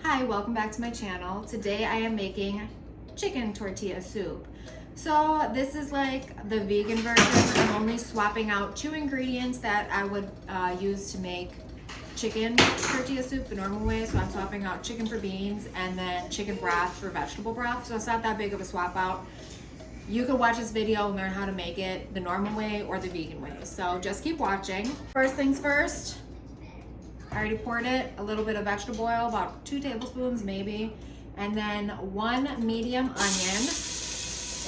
Hi, welcome back to my channel. Today I am making chicken tortilla soup. So this is like the vegan version. I'm only swapping out 2 ingredients that I would use to make chicken tortilla soup the normal way. So I'm swapping out chicken for beans and then chicken broth for vegetable broth. So it's not that big of a swap out. You can watch this video and learn how to make it the normal way or the vegan way. So just keep watching. First things first, I already poured it, a little bit of vegetable oil, about 2 tablespoons maybe, and then 1 medium onion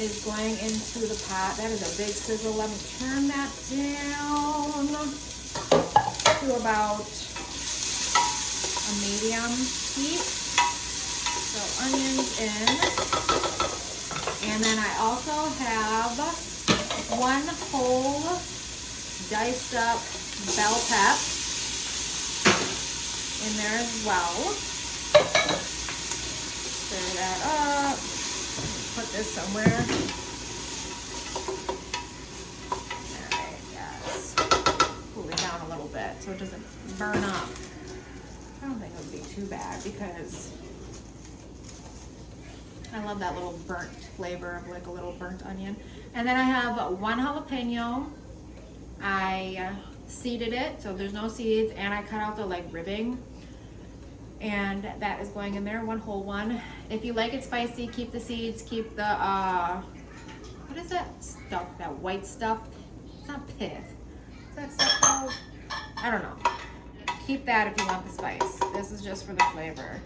is going into the pot. That is a big sizzle. Let me turn that down to about a medium heat. So onions in. And then I also have 1 whole diced up bell pep in there as well. Stir that up. Put this somewhere. Alright, yes. Cool it down a little bit so it doesn't burn up. I don't think it would be too bad because I love that little burnt flavor of like a little burnt onion. And then I have 1 jalapeno. I seeded it, so there's no seeds, and I cut out the like ribbing, and that is going in there, 1 whole one. If you like it spicy, keep the seeds, keep the what is that stuff, that white stuff? It's not pith. Is that stuff called? I don't know. Keep that if you want the spice. This is just for the flavor.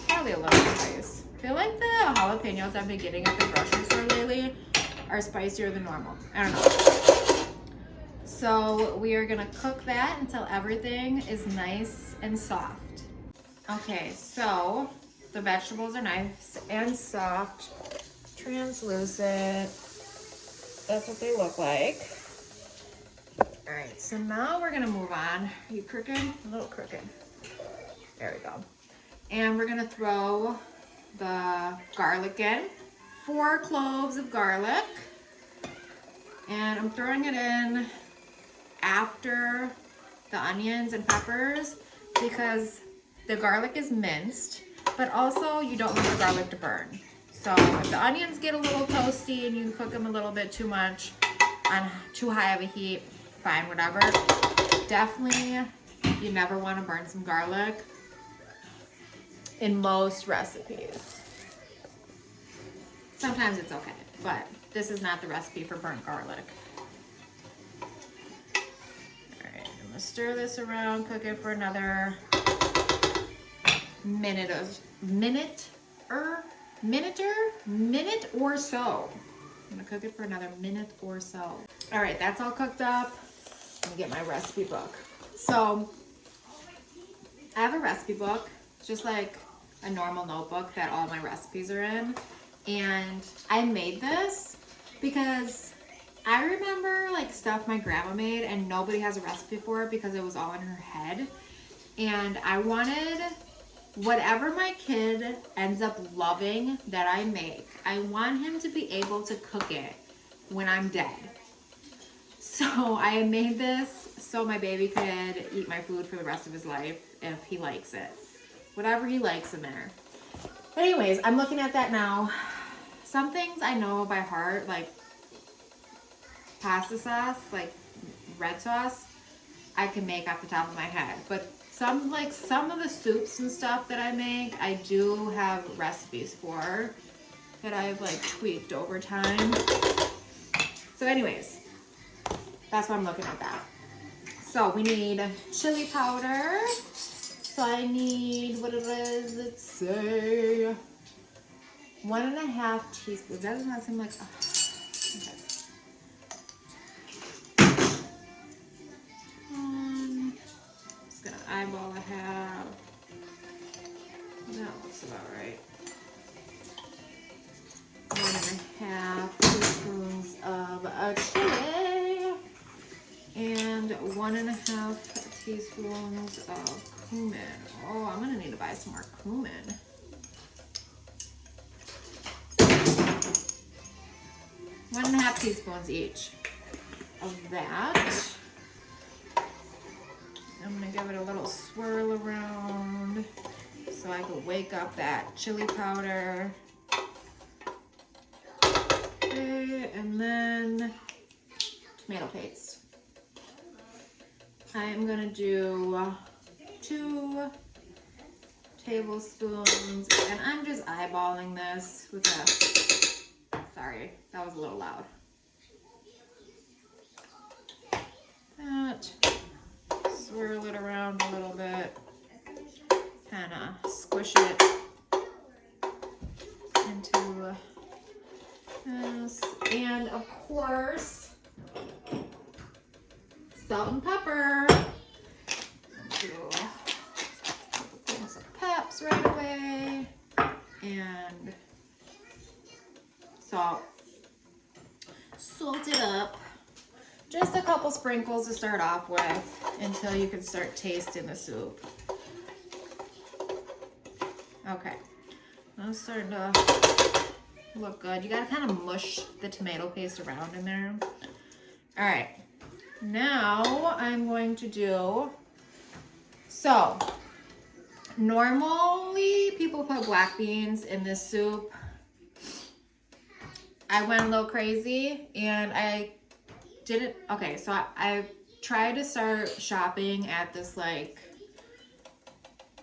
Probably a little spice. I feel like the jalapenos I've been getting at the grocery store lately are spicier than normal. I don't know. So we are gonna cook that until everything is nice and soft. Okay, so the vegetables are nice and soft, translucent. That's what they look like. All right, so now we're gonna move on. Are you crooked? A little crooked. There we go. And we're gonna throw the garlic in. 4 cloves of garlic. And I'm throwing it in after the onions and peppers because the garlic is minced, but also you don't want the garlic to burn. So if the onions get a little toasty and you cook them a little bit too much on too high of a heat, fine, whatever. Definitely, you never want to burn some garlic in most recipes. Sometimes it's okay, but this is not the recipe for burnt garlic. Alright, I'm gonna stir this around, cook it for another minute or so. I'm gonna cook it for another minute or so. Alright, that's all cooked up. Let me get my recipe book. So, I have a recipe book, just like a normal notebook that all my recipes are in. And I made this because I remember like stuff my grandma made and nobody has a recipe for it because it was all in her head. And I wanted whatever my kid ends up loving that I make, I want him to be able to cook it when I'm dead. So I made this so my baby could eat my food for the rest of his life if he likes it. Whatever he likes in there. But anyways, I'm looking at that now. Some things I know by heart, like pasta sauce, like red sauce, I can make off the top of my head. But some of the soups and stuff that I make, I do have recipes for that I've like tweaked over time. So anyways, that's why I'm looking at that. So we need chili powder. So I need, what does it say? 1.5 teaspoons. That does not seem like, okay. Just gonna eyeball a half. That looks about right. 1.5 teaspoons of chili and 1.5 teaspoons of cumin. Oh, I'm gonna need to buy some more cumin. 1.5 teaspoons each of that. I'm gonna give it a little swirl around. so I could wake up that chili powder. Okay, and then tomato paste. I'm gonna do 2 tablespoons, and I'm just eyeballing this with a, sorry, that was a little loud. That, swirl it around a little bit, kind of squish it into this, and of course, salt and pepper. Do some peps right away, and salt. Salt it up. Just a couple sprinkles to start off with until you can start tasting the soup. Okay, that's starting to look good. You gotta kind of mush the tomato paste around in there. All right, now I'm going to do, so normally people put black beans in this soup. I went a little crazy and I didn't, okay, so I tried to start shopping at this like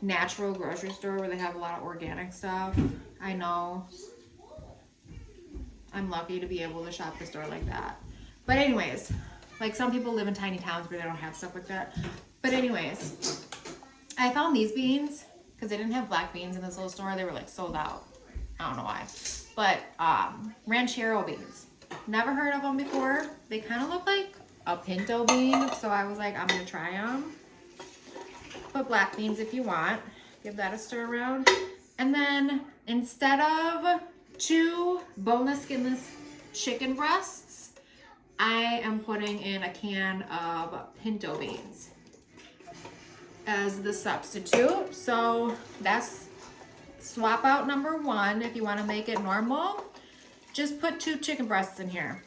natural grocery store where they have a lot of organic stuff. I know I'm lucky to be able to shop at a store like that. But anyways, like some people live in tiny towns where they don't have stuff like that. But anyways, I found these beans because they didn't have black beans in this little store. They were like sold out. I don't know why. But ranchero beans. Never heard of them before. They kind of look like a pinto bean. So I was like, I'm going to try them. Put black beans if you want. Give that a stir around. And then instead of 2 boneless, skinless chicken breasts, I am putting in a can of pinto beans as the substitute. So that's swap out number 1. If you want to make it normal, just put 2 chicken breasts in here.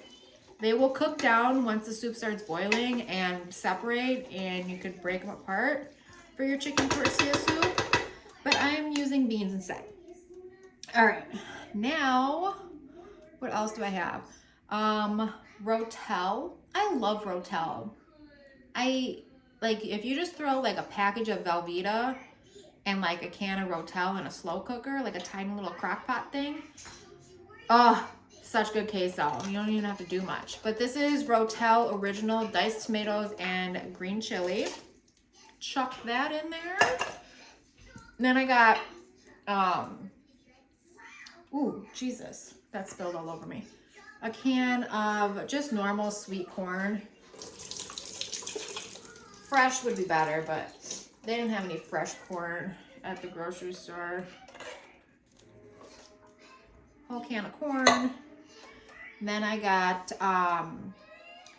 They will cook down once the soup starts boiling and separate, and you could break them apart for your chicken tortilla soup. But I am using beans instead. All right, now what else do I have? Rotel. I love Rotel. Like if you just throw like a package of Velveeta and like a can of Rotel in a slow cooker, like a tiny little crock pot thing. Oh, such good queso. You don't even have to do much. But this is Rotel Original diced tomatoes and green chili. Chuck that in there. Then I got, ooh, Jesus, that spilled all over me. A can of just normal sweet corn. Fresh would be better, but they didn't have any fresh corn at the grocery store. Whole can of corn. And then I got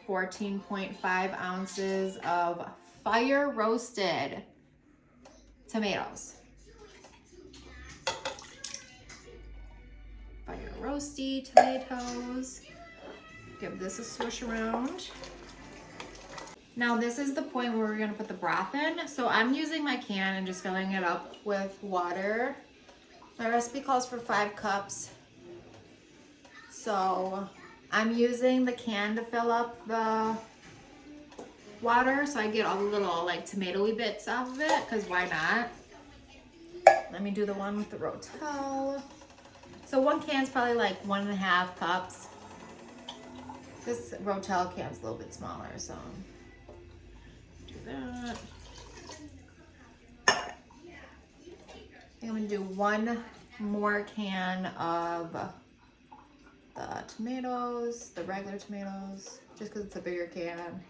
14.5 ounces of fire roasted tomatoes. Fire roasty tomatoes. Give this a swish around. Now this is the point where we're gonna put the broth in. So I'm using my can and just filling it up with water. My recipe calls for 5 cups. So I'm using the can to fill up the water so I get all the little like tomatoey bits off of it, because why not? Let me do the one with the Rotel. So 1 can is probably like 1.5 cups. This Rotel can is a little bit smaller, so do that. I think I'm gonna do 1 more can of the tomatoes, the regular tomatoes, just because it's a bigger can.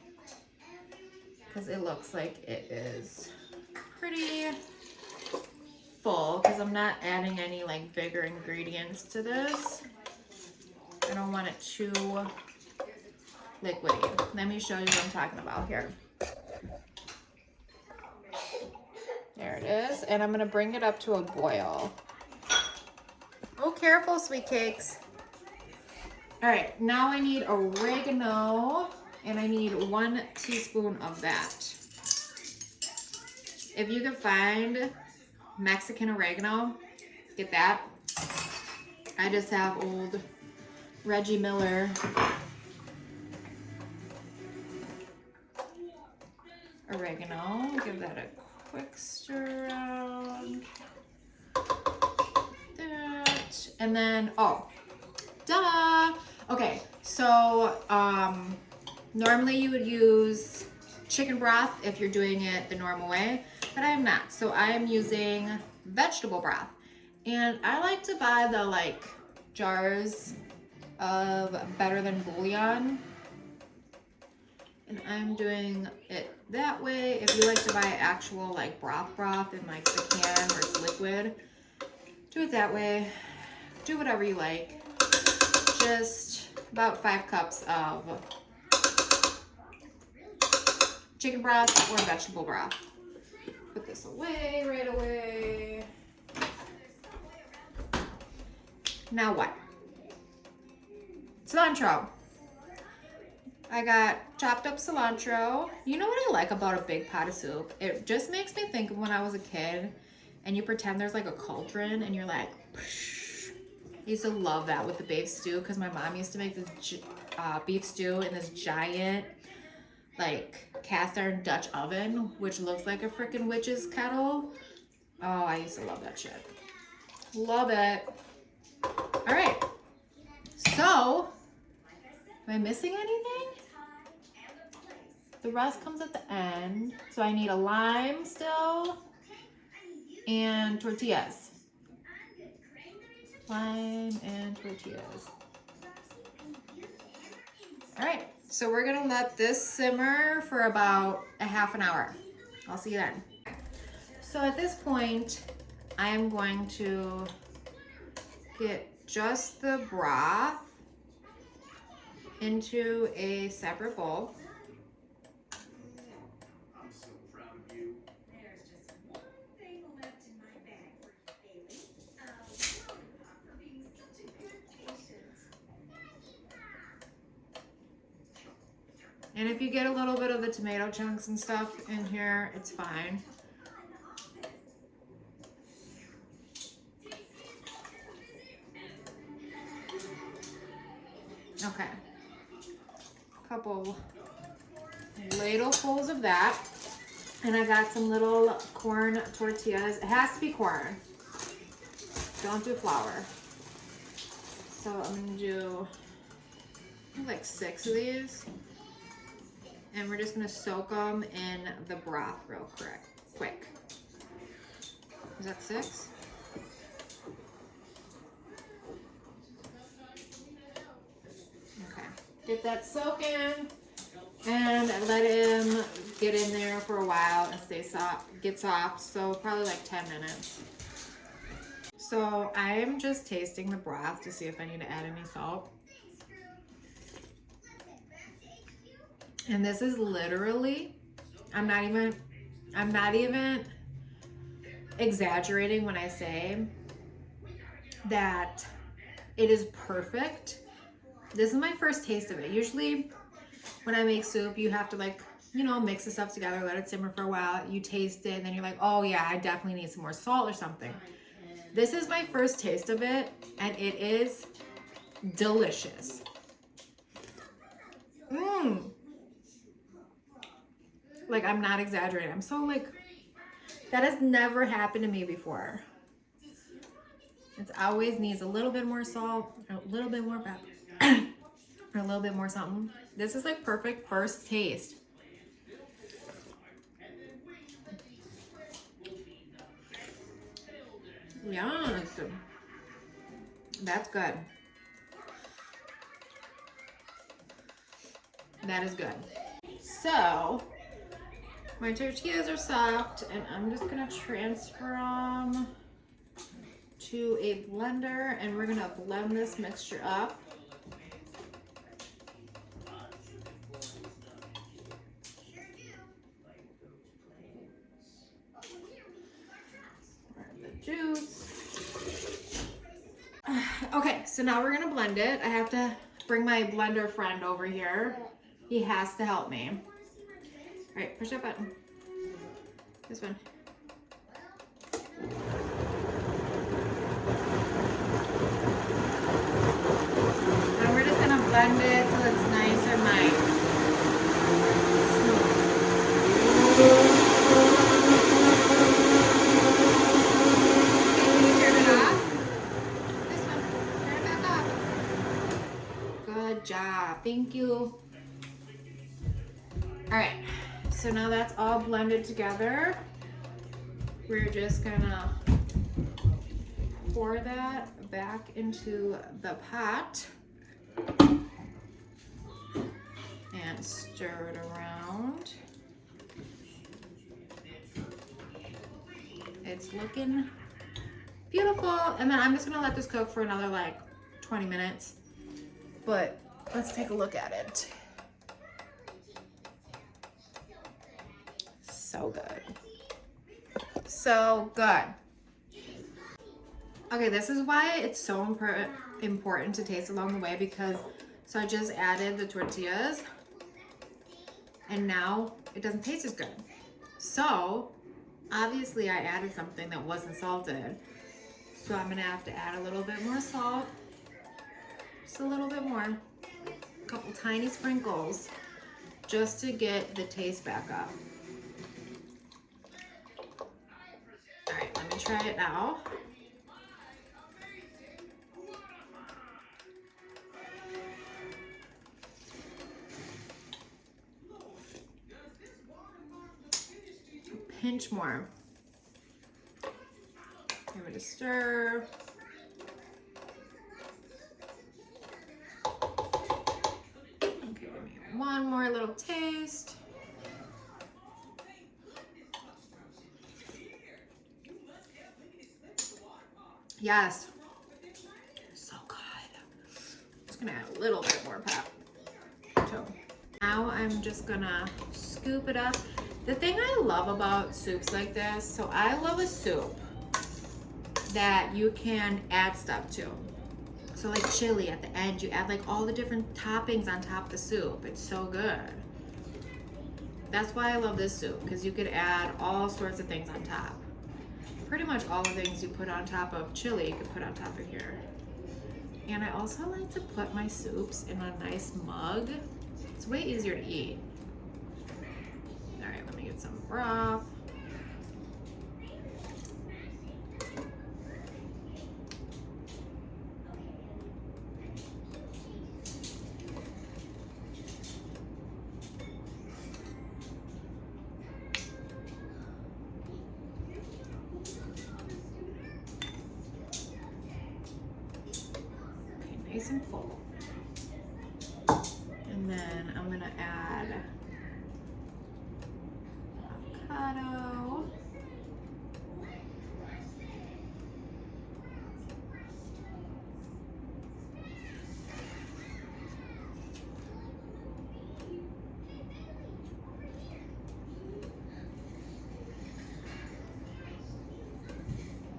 Because it looks like it is pretty full, because I'm not adding any like bigger ingredients to this. I don't want it too liquidy. Let me show you what I'm talking about here. There it is, and I'm gonna bring it up to a boil. Oh, careful, sweet cakes. All right, now I need oregano, and I need 1 teaspoon of that. If you can find Mexican oregano. Get that. I just have old Reggie Miller oregano. Give that a quick stir around. That. And then, oh, duh. Okay, so normally you would use chicken broth if you're doing it the normal way, but I am not. So I am using vegetable broth. And I like to buy the like jars of Better Than Bouillon. And I'm doing it that way. If you like to buy actual like broth in like the can where it's liquid, do it that way. Do whatever you like. Just about 5 cups of chicken broth or vegetable broth. Put this away right away. Now what? Cilantro. I got chopped up cilantro. You know what I like about a big pot of soup? It just makes me think of when I was a kid and you pretend there's like a cauldron and you're like, psh. I used to love that with the beef stew because my mom used to make this beef stew in this giant like cast iron Dutch oven, which looks like a freaking witch's kettle. Oh, I used to love that shit. Love it. All right. So, am I missing anything? The rest comes at the end. So I need a lime still and tortillas. Lime and tortillas. All right, so we're gonna let this simmer for about a half an hour. I'll see you then. So at this point, I am going to get just the broth into a separate bowl. And if you get a little bit of the tomato chunks and stuff in here, it's fine. Okay. A couple ladlefuls of that. And I got some little corn tortillas. It has to be corn. Don't do flour. So I'm gonna do like 6 of these. And we're just gonna soak them in the broth real quick. Is that 6? Okay, get that soaking and let him get in there for a while and stay soft, get soft. So probably like 10 minutes. So I am just tasting the broth to see if I need to add any salt. And this is literally, I'm not even exaggerating when I say that it is perfect. This is my first taste of it. Usually when I make soup, you have to like, you know, mix the stuff together, let it simmer for a while. You taste it and then you're like, oh yeah, I definitely need some more salt or something. This is my first taste of it and it is delicious. Like, I'm not exaggerating. I'm so like, that has never happened to me before. It always needs a little bit more salt, or a little bit more pepper, or a little bit more something. This is like perfect first taste. Yes. That's good. That is good. So, my tortillas are soft and I'm just gonna transfer them to a blender and we're gonna blend this mixture up. The juice. Okay, so now we're gonna blend it. I have to bring my blender friend over here. He has to help me. All right, push that button. This one. blend it till it's nice and like smooth. Okay, can you turn it off? This one, turn it back off. Good job, thank you. All right, so now that's all blended together. We're just gonna pour that back into the pot and stir it around. It's looking beautiful. And then I'm just gonna let this cook for another like 20 minutes. But let's take a look at it. So good. So good. Okay, this is why it's so important to taste along the way, because so I just added the tortillas and now it doesn't taste as good. So obviously I added something that wasn't salted. So I'm gonna have to add a little bit more salt. Just a little bit more. A couple tiny sprinkles just to get the taste back up. All right, let me try it now. Pinch more. Give it a stir. Okay, give me one more little taste. Yes, so good. Just gonna add a little bit more pep. So now I'm just gonna scoop it up. The thing I love about soups like this, so I love a soup that you can add stuff to. So like chili at the end, you add like all the different toppings on top of the soup. It's so good. That's why I love this soup, because you could add all sorts of things on top. Pretty much all the things you put on top of chili, you could put on top of here. And I also like to put my soups in a nice mug. It's way easier to eat. All right, let me get some broth. Okay, nice and full. And then I'm gonna add avocado.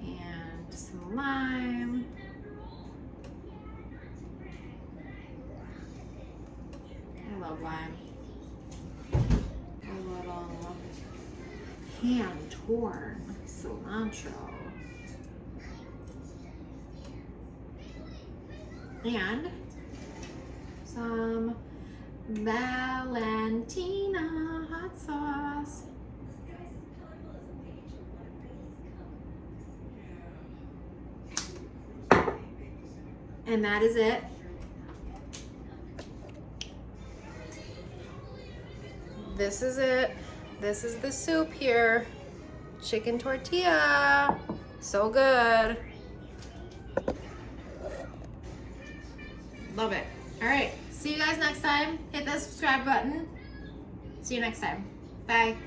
And some lime. I love lime. A little hand-torn cilantro. And some Valentina hot sauce. And that is it. This is it. This is the soup here. Chicken tortilla. So good. Love it. All right. See you guys next time. Hit that subscribe button. See you next time. Bye.